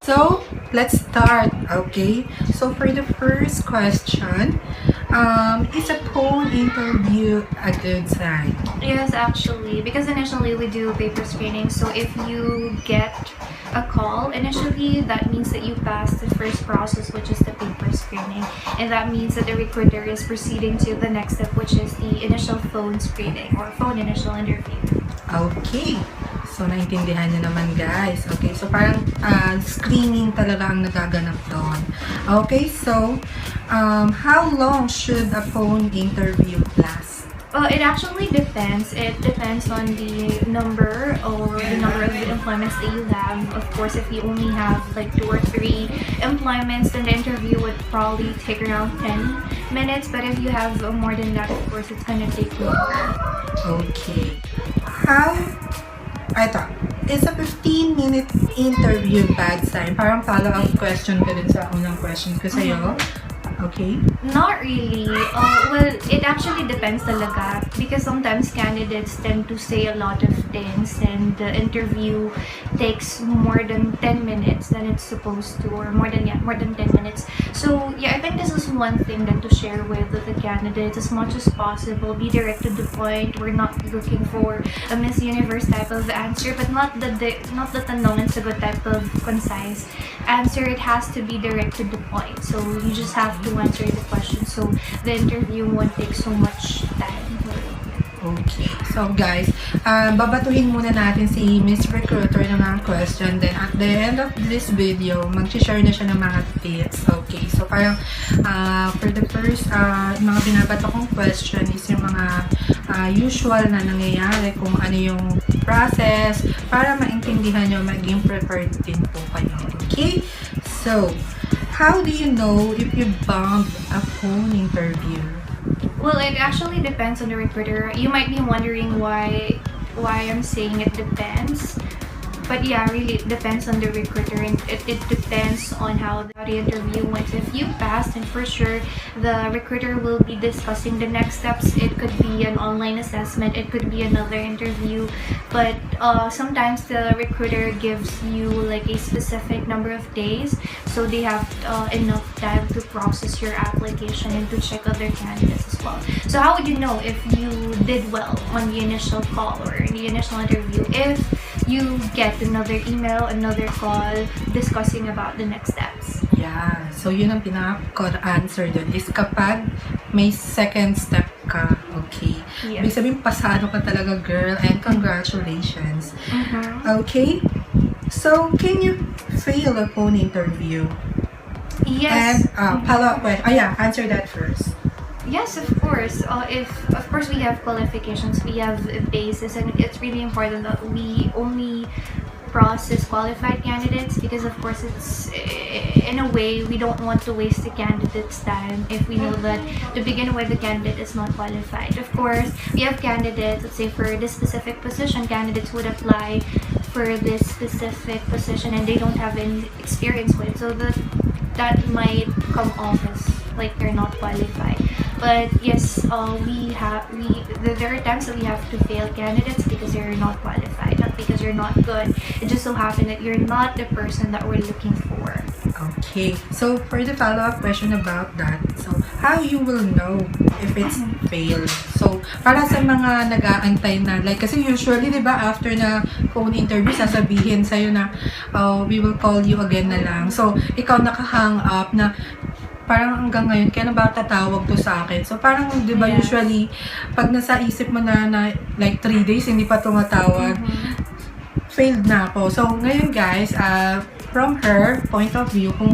So, let's start, okay? So, for the first question, is a phone interview a good sign? Yes, actually, because initially we do paper screening. So if you get a call initially, that means that you passed the first process, which is the paper screening, and that means that the recruiter is proceeding to the next step, which is the initial phone screening or phone initial interview. Okay. So, naintindihan nyo naman, guys. Okay, so parang screening talaga ang nagaganap doon. Okay, so, how long should a phone interview last? It actually depends. It depends on the number of the employments that you have. Of course, if you only have like 2 or 3 employments, then the interview would probably take around 10 minutes. But if you have more than that, of course, it's gonna take longer. Okay. Is a 15-minute interview bad sign? Parang follow-up question ka din sa unang question ko sa'yo. Okay? Not really. Well, it actually depends talaga because sometimes candidates tend to say a lot of things and the interview takes more than 10 minutes than it's supposed to, or more than 10 minutes. So yeah, I think this is one thing that to share with the candidates as much as possible. Be direct to the point. We're not looking for a Miss Universe type of answer, but not the tanong and sagot type of concise answer. It has to be direct to the point. So you just have to answer the question so the interview won't take so much time. Okay. So guys, babatuhin muna natin si Miss Recruiter ng mga question. Then at the end of this video, mag-share na siya ng mga tips. Okay. So parang for the first, mga binabato kong question is yung mga usual na nangyayari, kung ano yung process para maintindihan nyo, maging prepared din po kayo. Okay? So, how do you know if you bombed a phone interview? Well, it actually depends on the recruiter. You might be wondering why I'm saying it depends. But yeah, really, it depends on the recruiter, and it depends on how the interview went. If you passed, and for sure, the recruiter will be discussing the next steps. It could be an online assessment, it could be another interview, but sometimes the recruiter gives you like a specific number of days, so they have enough time to process your application and to check other candidates as well. So how would you know if you did well on the initial call or the initial interview? If you get another email, another call discussing about the next steps. Yeah. So, yun ang pinaka-answer dun is kapag may second step ka, okay. Yeah. Ibig sabihin, pasado ka talaga, girl, and congratulations. Okay? So, can you fail a phone interview? Yes. And, follow-up question. Answer that first. Yes, of course. Of course we have qualifications, we have bases, and it's really important that we only process qualified candidates because of course it's in a way we don't want to waste the candidate's time if we know that to begin with the candidate is not qualified. Of course, we have candidates, let's say for this specific position, candidates would apply for this specific position and they don't have any experience with, so that might come off as like they're not qualified. But yes, there are times that we have to fail candidates because they're not qualified, not because you're not good. It just so happened that you're not the person that we're looking for. Okay. So, for the follow-up question about that, so, how you will know if it's failed? So, para sa mga nag-aantay na, like, kasi usually, di ba, after na phone interview, sasabihin sa'yo na, we will call you again na lang. So, ikaw nakahang up na, parang hanggang ngayon, kaya na ba tatawag to sa akin? So, parang, di ba, usually, pag nasa isip mo na like 3 days, hindi pa tumatawag, failed na ako. So, ngayon guys, from her point of view, kung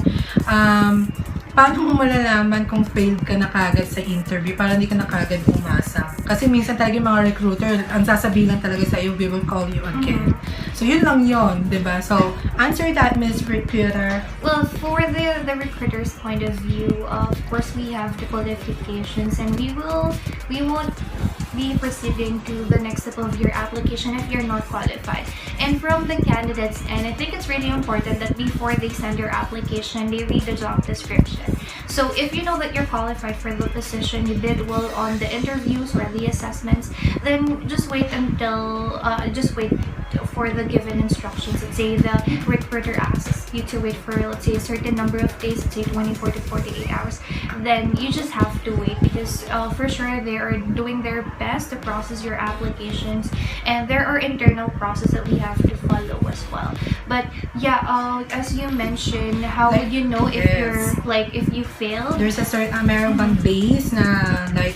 paano mo malalaman kung failed ka na kagad sa interview para hindi ka na kagad umasa? Kasi minsan talaga yung mga recruiter, ang sasabihin lang talaga sa'yo, we will call you again. So, yun lang yun, diba? So, answer that, Miss Recruiter. Well, for the recruiter's point of view, of course, we have the qualifications and we won't be proceeding to the next step of your application if you're not qualified. And from the candidates, and I think it's really important that before they send your application, they read the job description. So if you know that you're qualified for the position, you did well on the interviews or the assessments, then just wait for the given instructions. Let's say the recruiter asks you to wait for, let's say, a certain number of days, let's say 24 to 48 hours, then you just have to wait, because for sure they are doing their best to process your applications, and there are internal processes that we have to follow as well. But yeah, as you mentioned, how Like, would you know if yes. you're like if you failed? There's a certain meron bang days na like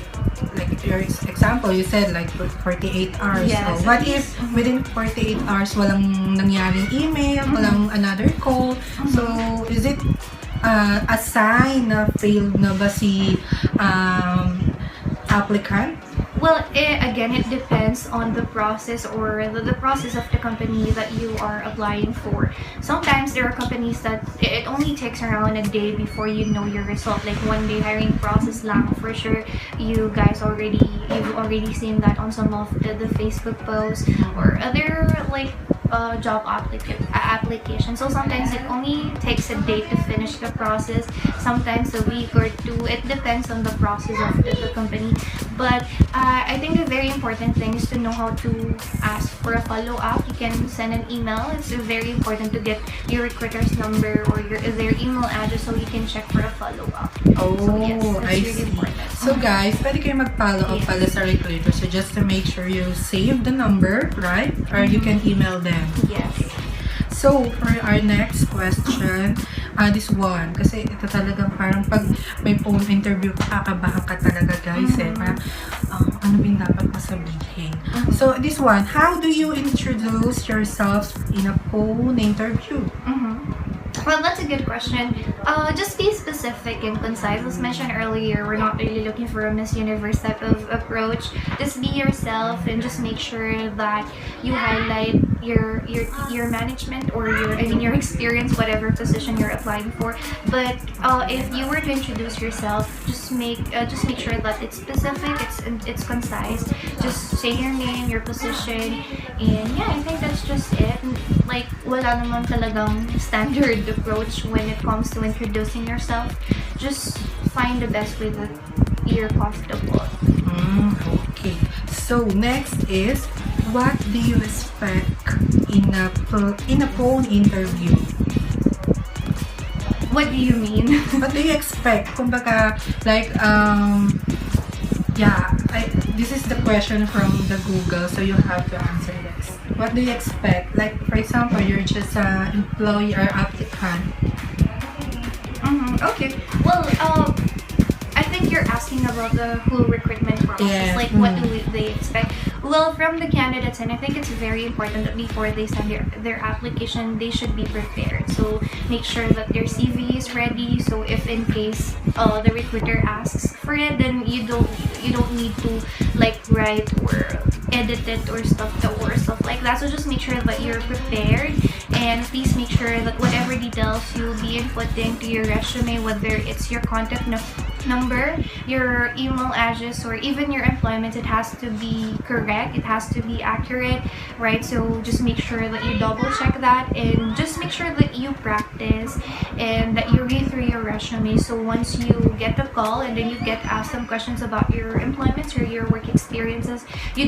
your example, you said like 48 hours. Yes, So what at if least, within 48 hours walang nangyaring email, walang another call? So is it a sign na failed na ba si applicant? Well, again, it depends on the process, or the process of the company that you are applying for. Sometimes there are companies that it only takes around a day before you know your result, like 1 day hiring process lang. For sure, you've already seen that on some of the Facebook posts or other like job application. So sometimes it only takes a day to finish the process, sometimes a week or two. It depends on the process of the company. But I think the very important thing is to know how to ask for a follow-up. You can send an email. It's very important to get your recruiter's number or their email address so you can check for a follow-up. Oh, So yes, that's I really see. important. So guys, pwede kayo mag-follow up pala sa recruiter. So just to make sure you save the number, right? Or you can email them. Yes. So, for our next question, this one, kasi ito talagang parang pag may phone interview, kakabahan ka talaga guys eh. Parang, ano ba yung dapat masabihin? So, this one, how do you introduce yourself in a phone interview? Well, that's a good question. Just be specific and concise. As mentioned earlier, we're not really looking for a Miss Universe type of approach. Just be yourself and just make sure that you highlight your management or your experience, whatever position you're applying for. But if you were to introduce yourself, just make sure that it's specific, it's concise. Just say your name, your position, and yeah, I think that's just it. Like, wala naman talagang standard approach when it comes to introducing yourself. Just find the best way that you're comfortable. Okay. So, next is, what do you expect in a phone interview? What do you mean? What do you expect? Kumbaga, like, yeah, this is the question from the Google, so you have to answer this. What do you expect? Like, for example, you're just an employee or applicant. Okay. Well, I think you're asking about the whole recruitment process. Yes. Like, what do they expect? Well, from the candidates, and I think it's very important that before they send their application, they should be prepared. So make sure that their CV is ready. So if in case the recruiter asks for it, then you don't need to like write or edit it or stuff like that. So just make sure that you're prepared, and please make sure that whatever details you'll be inputting to your resume, whether it's your contact number, your email address, or even your employment, it has to be correct, it has to be accurate, right? So just make sure that you double check that, and just make sure that you practice and that you read through your resume. So once you get the call and then you get asked some questions about your employments or your work experiences, you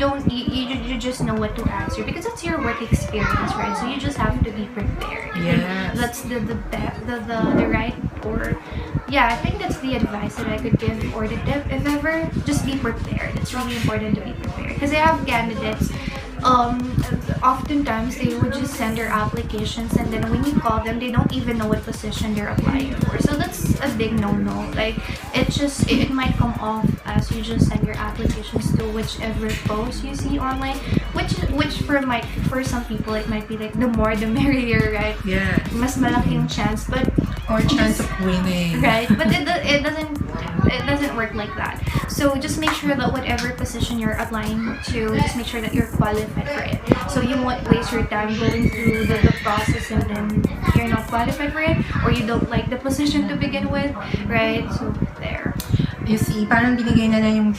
just know what to answer, because it's your work experience, right? So you just have to be prepared. Yes. That's the right, or yeah, I think that's the advice that I could give, or the tip, if ever. Just be prepared. It's really important to be prepared, because I have candidates, oftentimes they would just send their applications, and then when you call them, they don't even know what position they're applying for. So that's a big no-no. Like, it might come off as you just send your applications to whichever post you see online, which for some people it might be like the more the merrier, right? Yeah. Mas malaking chance, but Or chance of winning. right, but it doesn't work like that. So just make sure that whatever position you're applying to, just make sure that you're qualified for it. So you won't waste your time going through the process and then you're not qualified for it, or you don't like the position to begin with, right? So there. You see, parang binigay na yung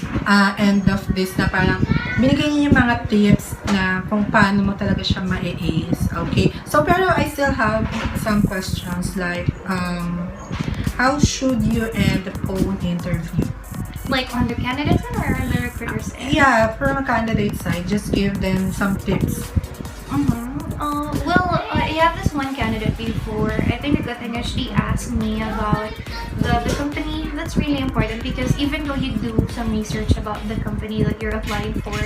end of this na parang binigay niya yung mga tips na kung paano mo talaga siya ma-ace. Okay? So, pero I still have some questions like, how should you end the phone interview? Like on the candidate side or on the recruiter side? Yeah, from a candidate side, just give them some tips. I have this one candidate before. I think the good thing is she asked me about the company. That's really important because even though you do some research about the company that you're applying for,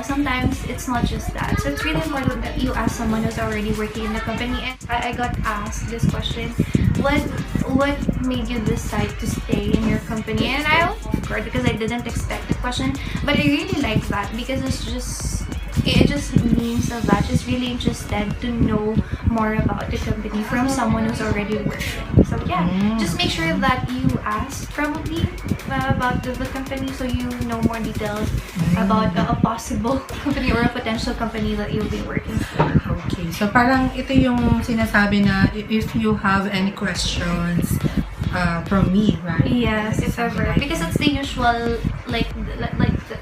sometimes it's not just that. So it's really important that you ask someone who's already working in the company. And I got asked this question: what made you decide to stay in your company? And I was scared because I didn't expect the question, but I really like that because it just means a lot. Just really interested to know more about the company from someone who's already working. So yeah, just make sure that you ask probably about the company so you know more details about a possible company or a potential company that you'll be working for. Okay, so parang ito yung sinasabi na if you have any questions from me, right? Yes, if Something ever. like Because that. it's the usual, like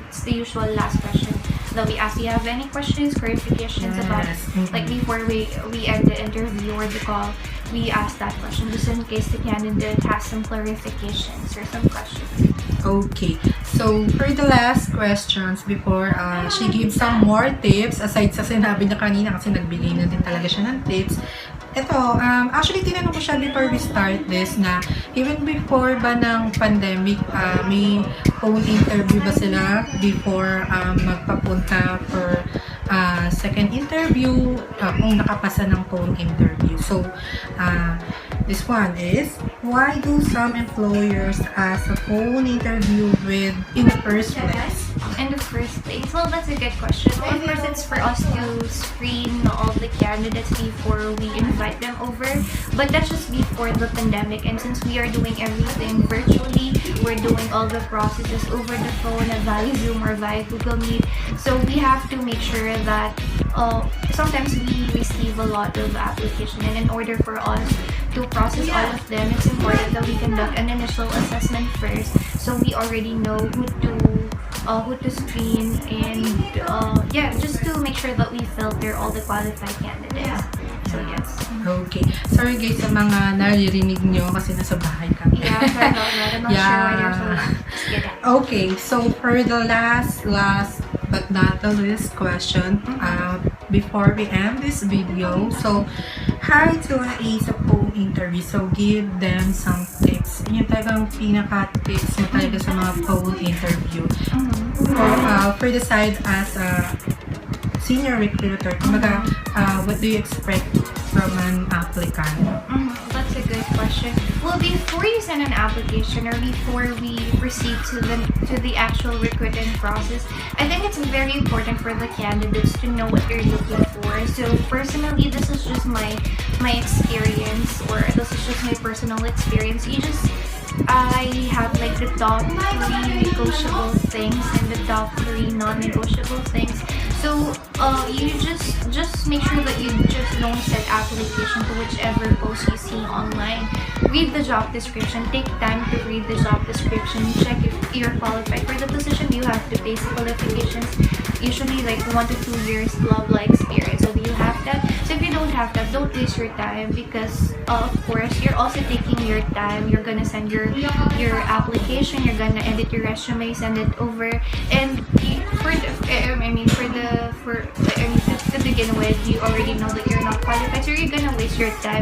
it's the usual last question that we ask. Do you have any questions, clarifications about, like before we end the interview or the call, we ask that question just in case the candidate has some clarifications or some questions. Okay, so for the last questions before she gives some more tips aside sa sinabi niya kanina kasi nagbigay na din talaga siya ng tips. Ito, actually tinanong ko siya before we start this na even before ba ng pandemic, may phone interview ba sila before magpapunta for second interview kung nakapasa ng phone interview. So, this one is, why do some employers ask a phone interview in the first place? In the first place? Well, that's a good question. Well, of course, it's for us to screen all the candidates before we invite them over. But that's just before the pandemic. And since we are doing everything virtually, we're doing all the processes over the phone, via Zoom or via Google Meet. So we have to make sure that sometimes we receive a lot of application. And in order for us to process all of them, it's important that we conduct an initial assessment first. So we already know who to screen and yeah, just to make sure that we filter all the qualified candidates. So yes. Okay. Sorry guys sa mga naririnig nyo kasi nasa bahay kami. Yeah, sorry about that. I'm not sure why there's so loud. Just kidding. Okay, so for the last but not the least question, before we end this video, so how to ace a phone interview? So give them some tips. Yung talagang pinaka-tips mo talaga sa mga phone interview. For the side as a senior recruiter, kumbaga, what do you expect from an applicant? That's a good question. Well, before you send an application or before we proceed to the actual recruiting process, I think it's very important for the candidates to know what they're looking for. So personally, this is just my experience, or this is just my personal experience. I have like the top 3 negotiable things and the top 3 non-negotiable things. So you just make sure that you just don't send application to whichever post you see online. Read the job description. Take time to read the job description. Check if you're qualified for the position. You have the basic qualifications. Usually like 1 to 2 years blah experience. So do you have that? So if you don't have that, don't waste your time because of course you're also taking your time. You're gonna send your application. You're gonna edit your resume, send it over, and to begin with, you already know that you're not qualified, so you're gonna waste your time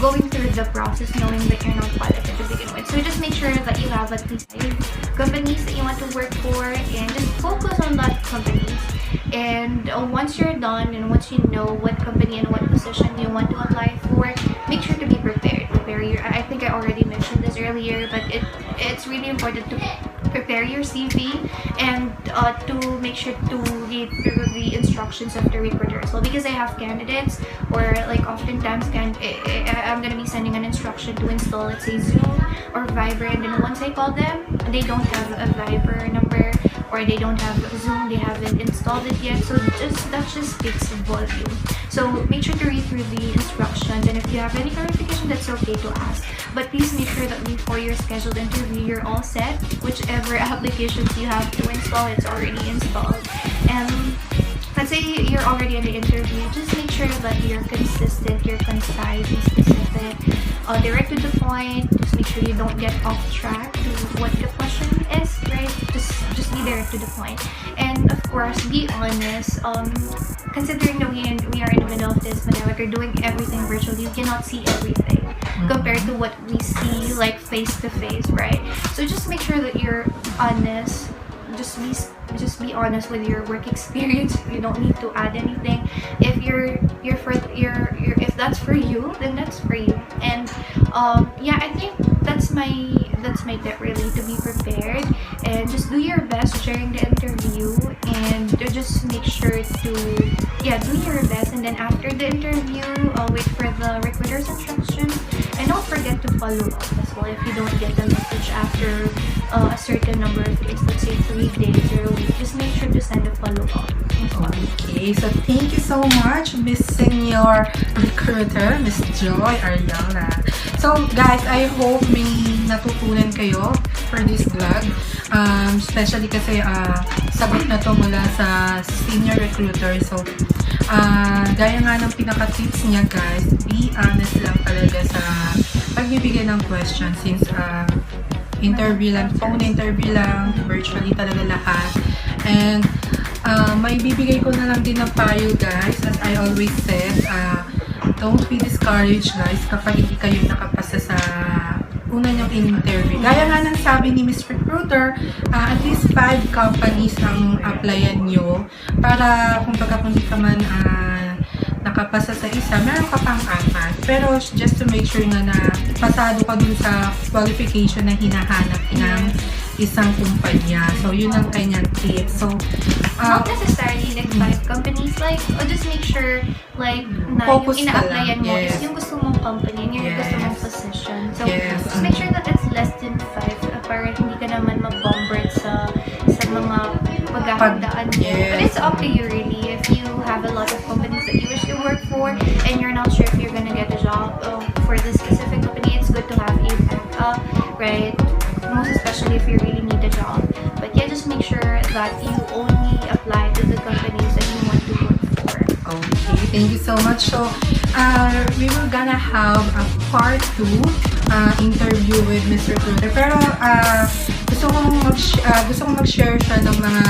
going through the process knowing that you're not qualified to begin with. So just make sure that you have at least 5 companies that you want to work for and just focus on that companies. And once you're done and once you know what company and what position you want to apply for, make sure to be prepared. I think I already mentioned this earlier, but it's really important to prepare your CV and to make sure to read through the instructions of the recruiter as well, because I have candidates or like oftentimes I'm gonna be sending an instruction to install, let's say, Zoom or Viber, and then once I call them, they don't have a Viber number or they don't have Zoom, they haven't installed it yet. So that just speaks volume. So make sure to read through the instructions, and if you have any clarification, that's okay to ask. But please make sure that before your scheduled interview, you're all set. Whichever applications you have to install, it's already installed. And let's say you're already in the interview, just make sure that you're consistent, you're concise and specific, direct to the point. Just make sure you don't get off track to what the question is, right? Just be direct to the point. And of course, be honest. considering that we are in the middle of this pandemic, we're doing everything virtually. You cannot see everything compared to what we see like face to face, right? So just make sure that you're honest. Just be honest with your work experience. You don't need to add anything. If if that's for you, then that's for you. And yeah, I think that's my tip, really, to be prepared and just do your best during the interview, and to just make sure to do your best. And then after the interview, wait for the recruiter's instructions, and don't forget to follow up as well if you don't get the message after a certain number of days, let's say 3 days or a week. Just make sure to send a follow-up. Okay, so thank you so much, Miss Senior Recruiter, Miss Joy Ariola. So guys, I hope may natutunan kayo for this vlog. Especially kasi sagot na to mula sa Senior Recruiter. So, gaya nga ng pinaka-tips niya, guys, be honest lang talaga sa pagbibigay ng question, since interview lang, phone interview lang, virtually talaga lahat. And may bibigay ko na lang din ng payo, guys, as I always said, don't be discouraged, guys, kapag hindi kayo nakapasa sa una niyong interview. Gaya nga ng sabi ni Miss Recruiter, at least 5 companies ang applyan nyo para kung hindi ka man nakapasa sa isa, meron ka pang 4. Pero just to make sure na pasado ka dun sa qualification na hinahanap ng isang kumpanya. So, yun ang kanyang tip. So, not necessarily like 5 companies, like, or just make sure like na yung ina-applyan mo is yung gusto mong company, yung gusto mong position. So, just make sure that it's less than 5 para hindi ka naman ma-bombard sa mga paghahandaan mo. But it's up to you, really. If you have a lot of companies that you wish to work for and you're not sure if you're gonna get a job for this specific company, it's good to have a backup, right? Most especially if you really need a job. But yeah, just make sure that you only apply to the companies that you want to work for. Okay, thank you so much. So, we were gonna have a part 2 interview with Mr. Recruiter. Pero, gusto kong mag-share siya ng mga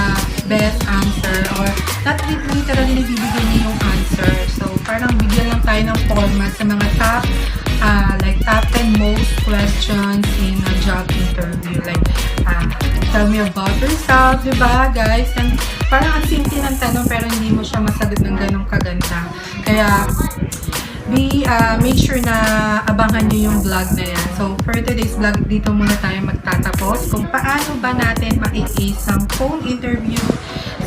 best answer, or not literally bibigyan niya yung answer. So, parang bigyan lang tayo ng format sa mga top 10 most questions in a job interview. Like, tell me about yourself, diba, guys? And parang ang simple ng tanong pero hindi mo siya masagot ng ganong kaganda. Kaya, make sure na abangan nyo yung vlog na yan. So, for today's vlog, dito muna tayo magtatapos kung paano ba natin ma-ace ang phone interview,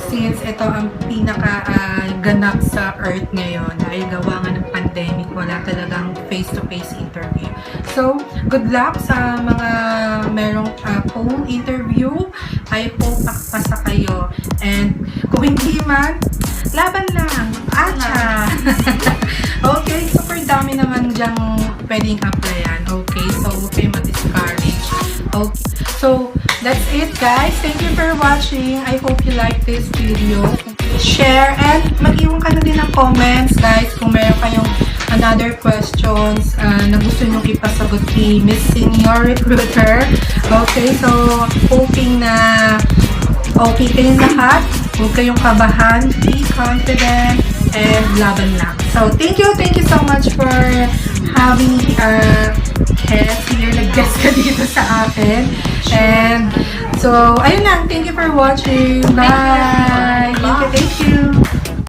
since ito ang pinaka-ganap sa Earth ngayon dahil gawa nga ng pandemic, wala talagang face-to-face interview. So, good luck sa mga merong phone interview. I hope makapasa kayo. And kung hindi man, laban lang. Acha! Okay, super dami naman dyang pwedeng applyan. Okay, so huwag kayo ma-discourage. Okay, so that's it, guys. Thank you for watching. I hope you like this video. Share and mag-iwan ka na din ng comments, guys, kung meron kayong another questions na gusto nyong ipasagot kay Miss Senior Recruiter. Okay, so hoping na okay kayong lahat. Huwag kayong kabahan. Be confident and laban lang. So, thank you so much for having guest here. Nag-guest ka dito sa akin. And, so, ayun lang. Thank you for watching. Bye! Thank you.